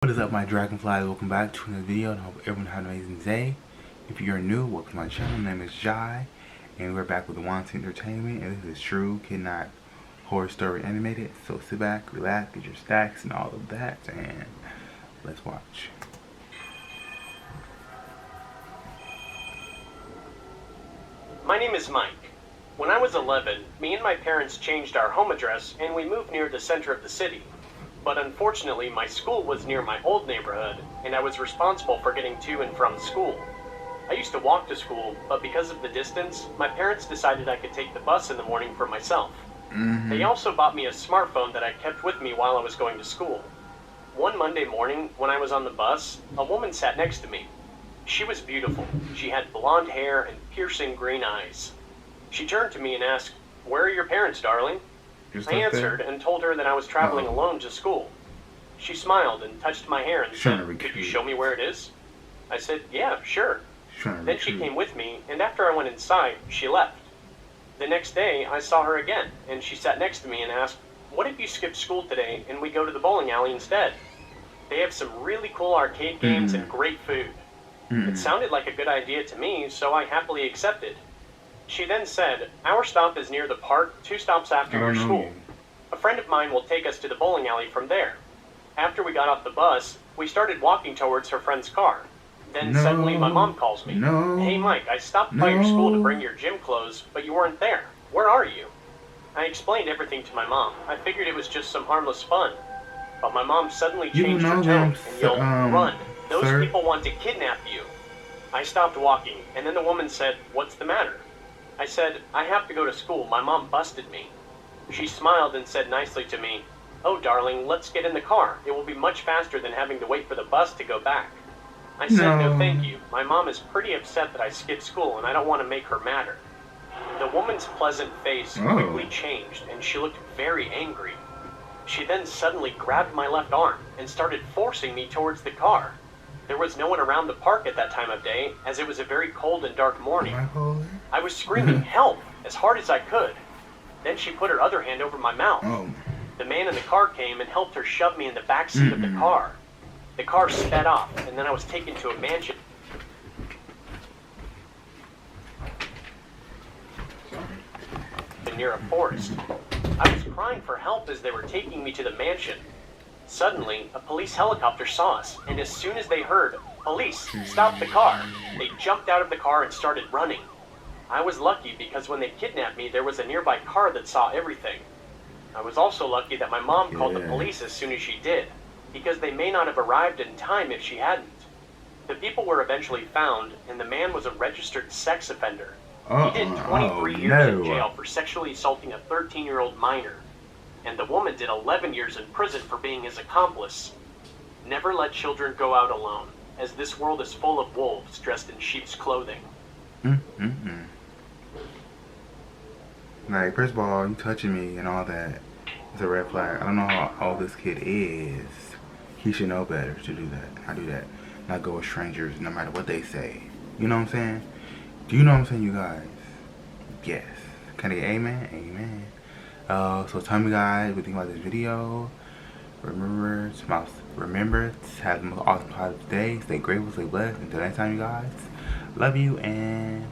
What is up, my dragonflies? Welcome back to another video, and I hope everyone had an amazing day. If you're new, welcome to my channel. My name is Jai, and we're back with Wansee Entertainment, and this is true Kidnap horror story animated. So sit back, relax, get your stacks and all of that, and let's watch. My name is Mike. When I was 11, me and my parents changed our home address and we moved near the center of the city. But unfortunately, my school was near my old neighborhood, and I was responsible for getting to and from school. I used to walk to school, but because of the distance, my parents decided I could take the bus in the morning for myself. They also bought me a smartphone that I kept with me while I was going to school. One Monday morning, when I was on the bus, a woman sat next to me. She was beautiful. She had blonde hair and piercing green eyes. She turned to me and asked, "Where are your parents, darling?" I answered and told her that I was traveling alone to school. She smiled and touched my hair and said, "Could you show me where it is?" I said, "Yeah, sure." Then she came with me, and after I went inside, she left. The next day, I saw her again, and she sat next to me and asked, "What if you skip school today and we go to the bowling alley instead? They have some really cool arcade games and great food." It sounded like a good idea to me, so I happily accepted. She then said, "Our stop is near the park, 2 stops after your school. A friend of mine will take us to the bowling alley from there." After we got off the bus, we started walking towards her friend's car. Then suddenly my mom calls me. "Hey Mike, I stopped by your school to bring your gym clothes, but you weren't there. Where are you?" I explained everything to my mom. I figured it was just some harmless fun. But my mom suddenly changed her tone and yelled, "Run, those people want to kidnap you." I stopped walking, and then the woman said, "What's the matter?" I said, "I have to go to school. My mom busted me." She smiled and said nicely to me, "Oh, darling, let's get in the car. It will be much faster than having to wait for the bus to go back." I said, "No, thank you. My mom is pretty upset that I skipped school, and I don't want to make her madder." The woman's pleasant face quickly changed, and she looked very angry. She then suddenly grabbed my left arm and started forcing me towards the car. There was no one around the park at that time of day, as it was a very cold and dark morning. I was screaming help as hard as I could. Then she put her other hand over my mouth. The man in the car came and helped her shove me in the back seat of the car. The car sped off, and then I was taken to a mansion near a forest. I was crying for help as they were taking me to the mansion. Suddenly, a police helicopter saw us, and as soon as they heard, "Police, stop the car," they jumped out of the car and started running. I was lucky because when they kidnapped me, there was a nearby car that saw everything. I was also lucky that my mom called the police as soon as she did, because they may not have arrived in time if she hadn't. The people were eventually found, and the man was a registered sex offender. He did 23 years in jail for sexually assaulting a 13-year-old minor. And the woman did 11 years in prison for being his accomplice. Never let children go out alone, as this world is full of wolves dressed in sheep's clothing. Like, first of all, you touching me and all that is a red flag. I don't know how old this kid is. He should know better to do that. Not do that. Not go with strangers no matter what they say. You know what I'm saying? Do you know what I'm saying, you guys? Yes. Can I get amen? Amen. So tell me guys what you think about this video. Remember to have the most awesome positive day. Stay grateful, stay blessed. Until next time, you guys. Love you and